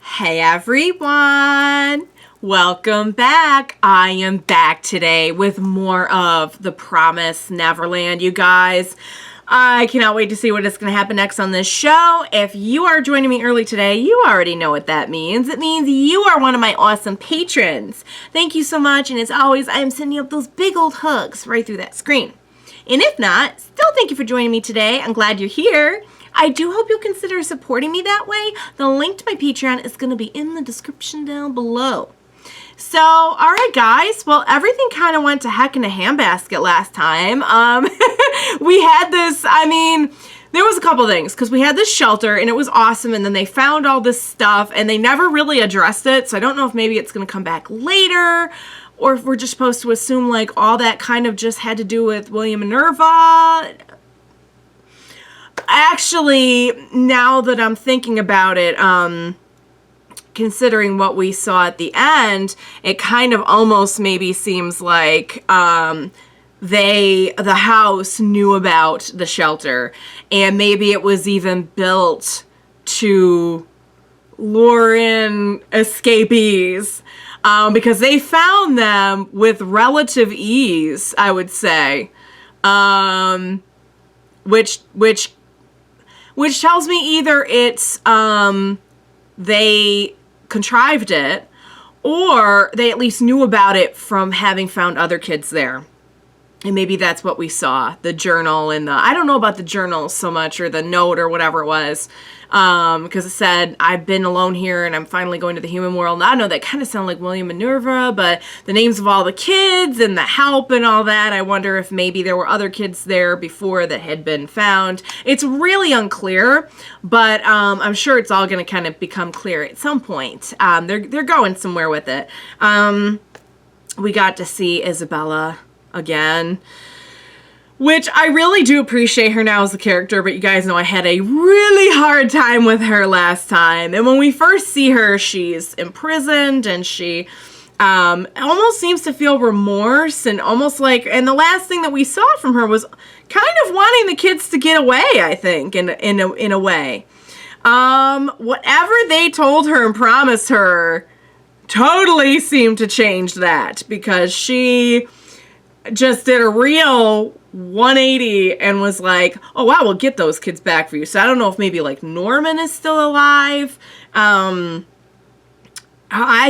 Hey everyone! Welcome back. I am back today with more of the Promised Neverland, you guys. I cannot wait to see what is going to happen next on this show. If you are joining me early today, you already know what that means. It means you are one of my awesome patrons. Thank you so much, and as always, I am sending up those big old hugs right through that screen. And if not, still thank you for joining me today. I'm glad you're here. I do hope you'll consider supporting me that way. The link to my Patreon is going to be in the description down below. So, alright guys, well everything kind of went to heck in a handbasket last time. We had this, there was a couple things, because we had this shelter and it was awesome, and then they found all this stuff and they never really addressed it, so I don't know if maybe it's going to come back later, or if we're just supposed to assume like all that kind of just had to do with William and Minerva. Actually, now that I'm thinking about it, considering what we saw at the end, it kind of almost maybe seems like the house knew about the shelter, and maybe it was even built to lure in escapees, because they found them with relative ease, I would say, which tells me either it's they contrived it, or they at least knew about it from having found other kids there. And maybe that's what we saw. The journal and I don't know about the journal so much, or the note or whatever it was. Because it said, I've been alone here and I'm finally going to the human world. And I know that kind of sounded like William and Minerva, but the names of all the kids and the help and all that, I wonder if maybe there were other kids there before that had been found. It's really unclear, but I'm sure it's all going to kind of become clear at some point. They're going somewhere with it. We got to see Isabella again, which I really do appreciate her now as a character, but you guys know I had a really hard time with her last time. And when we first see her, she's imprisoned, and she almost seems to feel remorse, and almost like, and the last thing that we saw from her was kind of wanting the kids to get away, I think, in a way. Whatever they told her and promised her totally seemed to change that, because she just did a real 180 and was like, oh wow, we'll get those kids back for you. So I don't know if maybe like Norman is still alive. I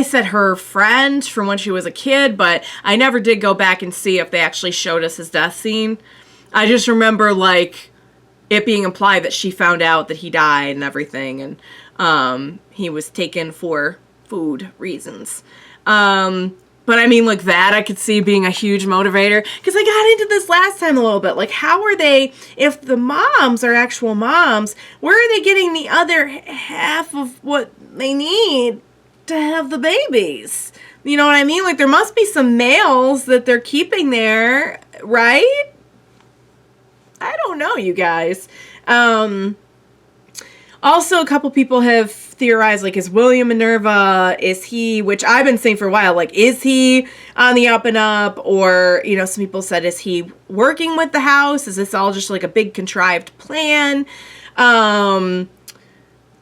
said her friend from when she was a kid, but I never did go back and see if they actually showed us his death scene. I just remember like it being implied that she found out that he died and everything, and he was taken for food reasons. But I mean, like, that I could see being a huge motivator, because I got into this last time a little bit. Like, how are they, if the moms are actual moms, where are they getting the other half of what they need to have the babies? You know what I mean? Like, there must be some males that they're keeping there, right? I don't know, you guys. Also, a couple people have theorized, like, is William Minerva, is he, which I've been saying for a while, like, is he on the up and up? Or, you know, some people said, is he working with the house? Is this all just like a big contrived plan? I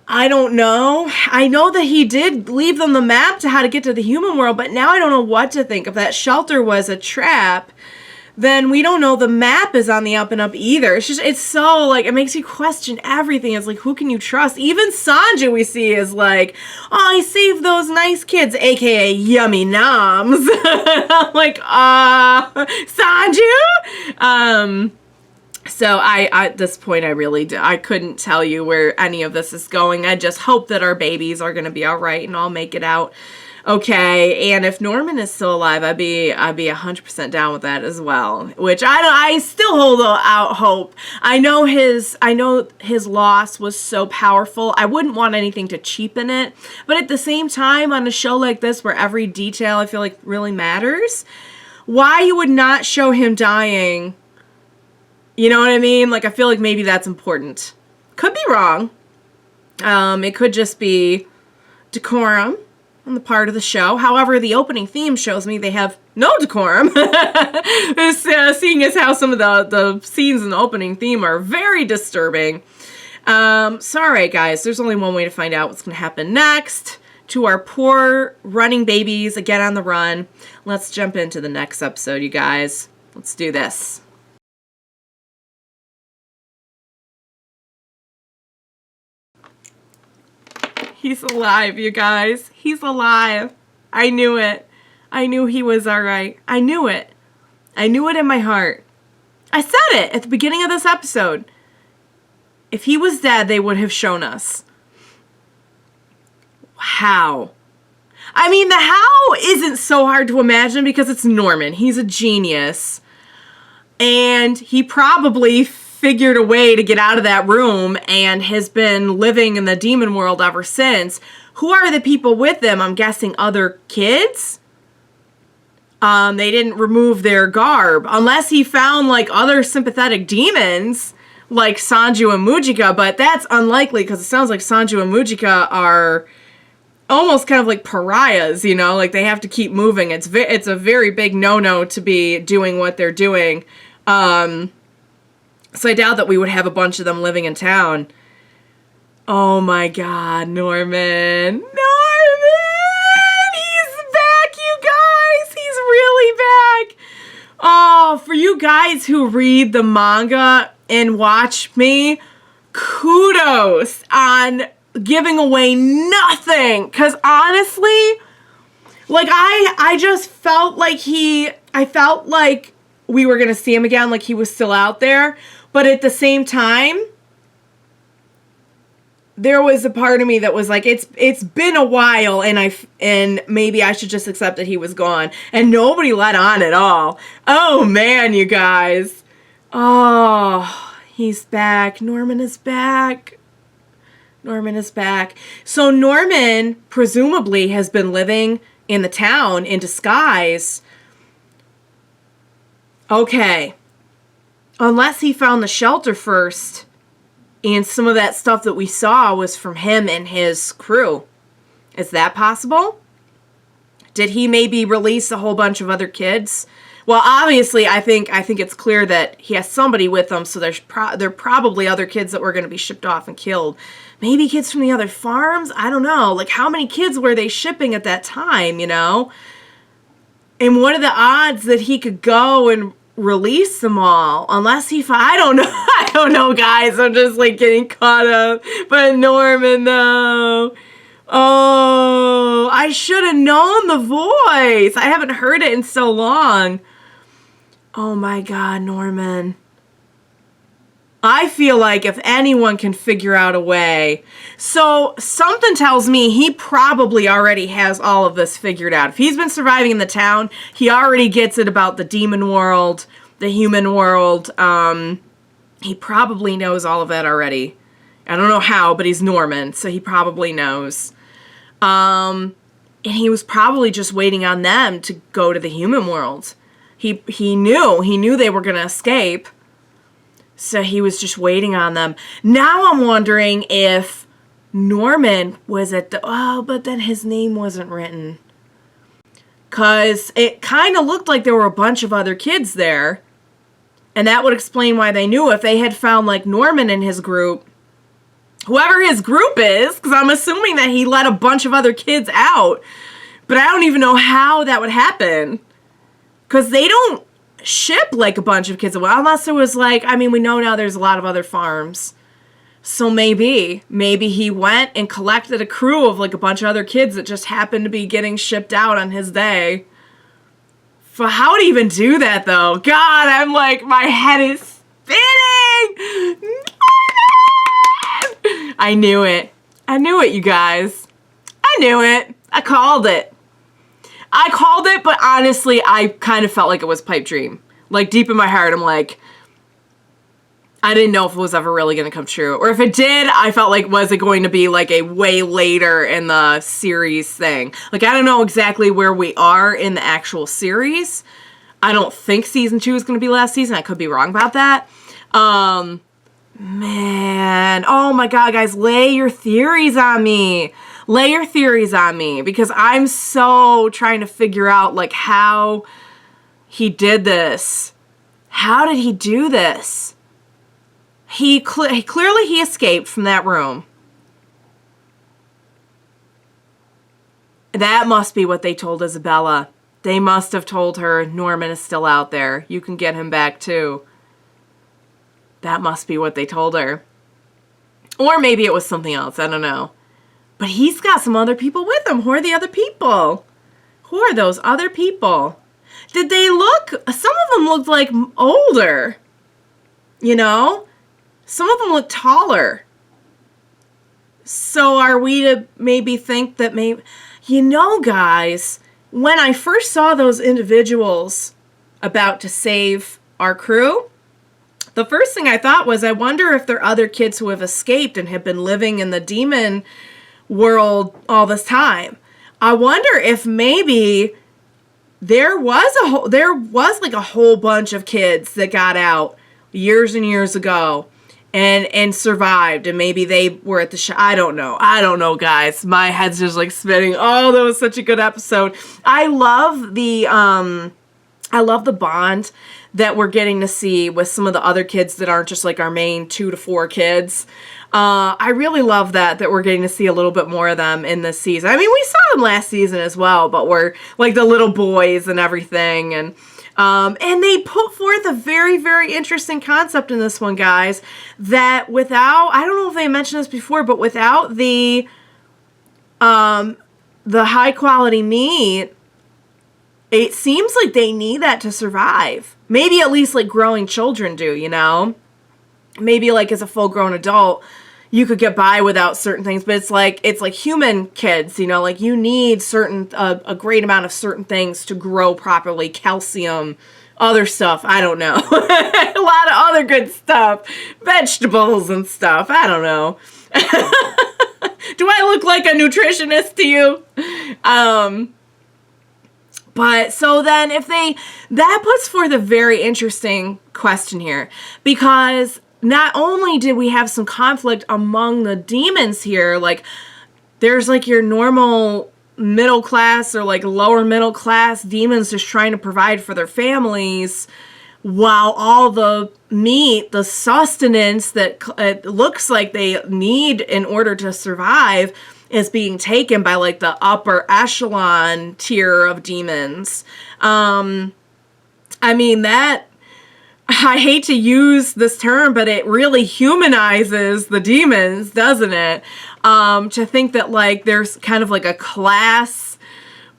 don't know. I know that he did leave them the map to how to get to the human world, but now I don't know what to think. If that shelter was a trap, then we don't know the map is on the up and up either. It's just, it's so, like, it makes you question everything. It's like, who can you trust? Even Sanju we see is like, oh, he saved those nice kids, aka yummy noms. I'm like, Sanju? So I at this point, I couldn't tell you where any of this is going. I just hope that our babies are going to be all right and all make it out okay. And if Norman is still alive, I'd be 100% down with that as well. Which I still hold out hope. I know his loss was so powerful. I wouldn't want anything to cheapen it. But at the same time, on a show like this where every detail I feel like really matters, why you would not show him dying? You know what I mean? Like, I feel like maybe that's important. Could be wrong. It could just be decorum on the part of the show. However, the opening theme shows me they have no decorum. Seeing as how some of the scenes in the opening theme are very disturbing. So all right, guys, there's only one way to find out what's going to happen next to our poor running babies again on the run. Let's jump into the next episode, you guys. Let's do this. He's alive, you guys. He's alive. I knew it. I knew he was all right. I knew it. I knew it in my heart. I said it at the beginning of this episode. If he was dead, they would have shown us. How? I mean, the how isn't so hard to imagine because it's Norman. He's a genius. And he probably figured a way to get out of that room and has been living in the demon world ever since. Who are the people with them? I'm guessing other kids? They didn't remove their garb. Unless he found, like, other sympathetic demons, like Sanju and Mujika, but that's unlikely because it sounds like Sanju and Mujika are almost kind of like pariahs, you know? Like, they have to keep moving. It's a very big no-no to be doing what they're doing. So I doubt that we would have a bunch of them living in town. Oh my God, Norman. Norman! He's back, you guys! He's really back! Oh, for you guys who read the manga and watch me, kudos on giving away nothing. Because honestly, like I just felt like I felt like we were going to see him again, like he was still out there. But at the same time, there was a part of me that was like, it's been a while, and maybe I should just accept that he was gone. And nobody let on at all. Oh man, you guys. Oh, he's back. Norman is back. Norman is back. So Norman presumably has been living in the town in disguise. Okay. Unless he found the shelter first, and some of that stuff that we saw was from him and his crew. Is that possible? Did he maybe release a whole bunch of other kids? Well, obviously, I think it's clear that he has somebody with him, so there are probably other kids that were going to be shipped off and killed. Maybe kids from the other farms? I don't know. Like, how many kids were they shipping at that time, you know? And what are the odds that he could go and release them all? Unless I don't know. I don't know, guys. I'm just, like, getting caught up. But Norman, though. Oh, I should have known the voice. I haven't heard it in so long. Oh, my God, Norman. I feel like if anyone can figure out a way. So something tells me he probably already has all of this figured out. If he's been surviving in the town, he already gets it about the demon world, the human world. He probably knows all of that already. I don't know how, but he's Norman, so he probably knows. And he was probably just waiting on them to go to the human world. He knew they were going to escape. So he was just waiting on them. Now I'm wondering if Norman was at the... Oh, but then his name wasn't written. Because it kind of looked like there were a bunch of other kids there. And that would explain why they knew. If they had found, like, Norman in his group, whoever his group is, because I'm assuming that he let a bunch of other kids out. But I don't even know how that would happen. Because they don't ship, like, a bunch of kids away. Unless it was, like, I mean, we know now there's a lot of other farms. So maybe he went and collected a crew of, like, a bunch of other kids that just happened to be getting shipped out on his day. For how to even do that, though? God, I'm like, my head is spinning! I knew it. I knew it, you guys. I knew it. I called it. But honestly, I kind of felt like it was pipe dream. Like, deep in my heart, I'm like, I didn't know if it was ever really going to come true. Or if it did, I felt like, was it going to be, like, a way later in the series thing? Like, I don't know exactly where we are in the actual series. I don't think season 2 is going to be last season. I could be wrong about that. Man. Oh, my God, guys. Lay your theories on me. Lay your theories on me. Because I'm so trying to figure out, like, how he did this. How did he do this? Clearly he escaped from that room. That must be what they told Isabella. They must have told her, Norman is still out there. You can get him back too. That must be what they told her. Or maybe it was something else. I don't know. But he's got some other people with him. Who are the other people? Who are those other people? Did they look... Some of them looked like older. You know? Some of them look taller. So are we to maybe think that maybe... You know, guys, when I first saw those individuals about to save our crew, the first thing I thought was, I wonder if there are other kids who have escaped and have been living in the demon world all this time. I wonder if maybe there was like a whole bunch of kids that got out years and years ago and survived, and maybe they were at the show. I don't know, guys. My head's just like spinning. Oh, that was such a good episode. I love the bond that we're getting to see with some of the other kids that aren't just like our main 2 to 4 kids. I really love that we're getting to see a little bit more of them in this season. I mean, we saw them last season as well, but we're like the little boys and everything. And they put forth a very, very interesting concept in this one, guys, that without, I don't know if they mentioned this before, but without the high quality meat, it seems like they need that to survive. Maybe at least like growing children do, you know? Maybe like as a full grown adult, you could get by without certain things, but it's like human kids, you know, like you need a great amount of certain things to grow properly, calcium, other stuff, I don't know. A lot of other good stuff, vegetables and stuff, I don't know. Do I look like a nutritionist to you? But so then that puts forth a very interesting question here, because not only did we have some conflict among the demons here, like there's like your normal middle class or like lower middle class demons just trying to provide for their families, while all the meat, the sustenance that it looks like they need in order to survive, is being taken by like the upper echelon tier of demons. I mean, I hate to use this term, but it really humanizes the demons, doesn't it? To think that like there's kind of like a class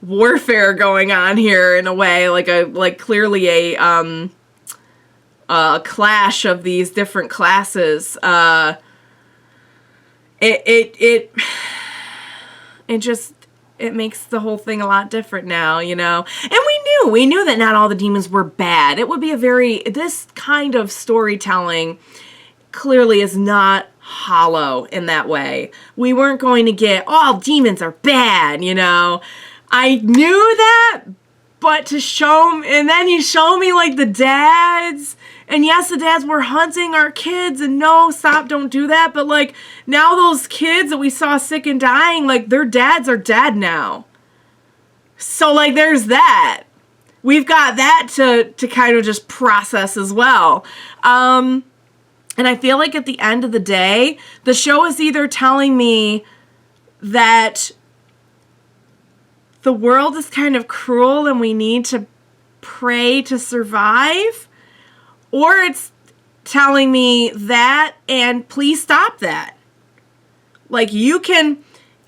warfare going on here in a way, like clearly a clash of these different classes. It makes the whole thing a lot different now, you know? And we knew that not all the demons were bad. It would be this kind of storytelling clearly is not hollow in that way. We weren't going to get, all demons are bad, you know? I knew that, but and then you show me like the dads, and yes, the dads were hunting our kids, and no, stop, don't do that, but like, now those kids that we saw sick and dying, like, their dads are dead now. So like, there's that. We've got that to kind of just process as well. And I feel like at the end of the day, the show is either telling me that the world is kind of cruel and we need to pray to survive, or it's telling me that, and please stop that. Like, if you can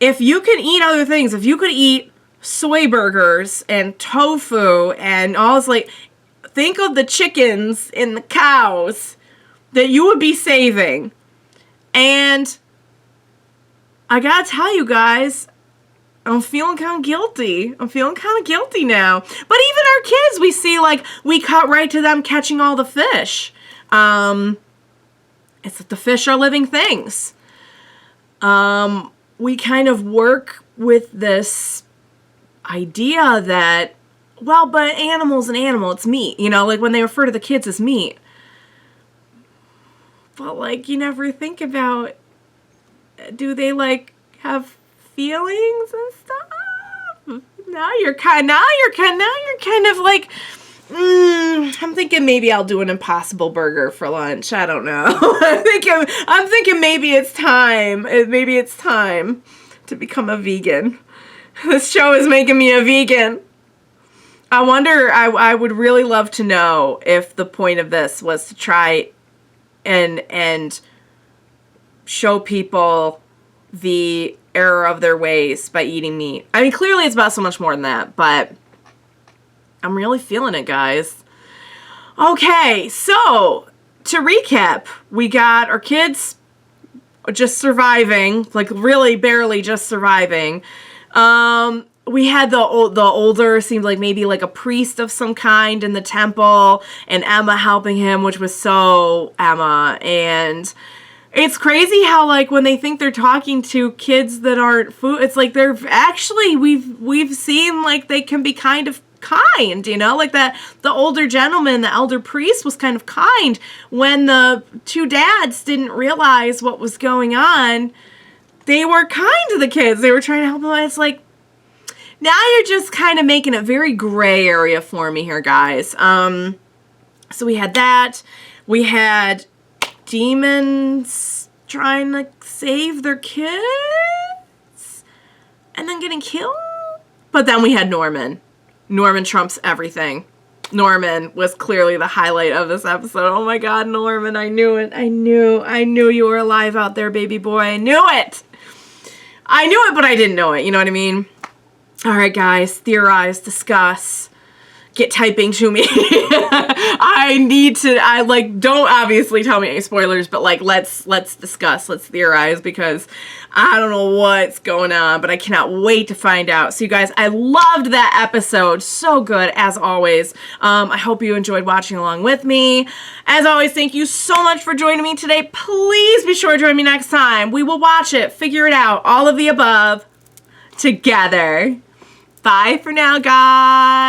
eat other things, if you could eat soy burgers and tofu and all this, like, think of the chickens and the cows that you would be saving. And I gotta tell you guys, I'm feeling kind of guilty. I'm feeling kind of guilty now. But even our kids, we see, like, we cut right to them catching all the fish. It's that the fish are living things. We kind of work with this idea that, well, but animal's an animal, it's meat. You know, like when they refer to the kids as meat. But, like, you never think about, do they, like, have feelings and stuff? Now you're kind of like I'm thinking maybe I'll do an Impossible Burger for lunch. I don't know. I'm thinking maybe it's time. Maybe it's time to become a vegan. This show is making me a vegan. I wonder, I would really love to know if the point of this was to try and show people the error of their ways by eating meat. I mean, clearly it's about so much more than that, but I'm really feeling it, guys. Okay, so to recap, we got our kids just surviving, like really barely just surviving. We had the older, seemed like maybe like a priest of some kind in the temple, and Emma helping him, which was so Emma. And it's crazy how, like, when they think they're talking to kids that aren't food, it's like they're actually, we've seen, like, they can be kind of kind, you know, like that the older gentleman, the elder priest, was kind of kind when the two dads didn't realize what was going on. They were kind to the kids. They were trying to help them. It's like, now you're just kind of making it very gray area for me here, guys. So we had that. We had demons trying to save their kids and then getting killed. But then we had Norman. Norman trumps everything. Norman was clearly the highlight of this episode. Oh my God, Norman, I knew it. I knew you were alive out there, baby boy. I knew it. I knew it, but I didn't know it. You know what I mean? All right, guys, theorize, discuss, get typing to me. Don't obviously tell me any spoilers, but like, let's discuss, let's theorize, because I don't know what's going on, but I cannot wait to find out. So you guys, I loved that episode. So good, as always. I hope you enjoyed watching along with me. As always, thank you so much for joining me today. Please be sure to join me next time. We will watch it, figure it out, all of the above, together. Bye for now, guys.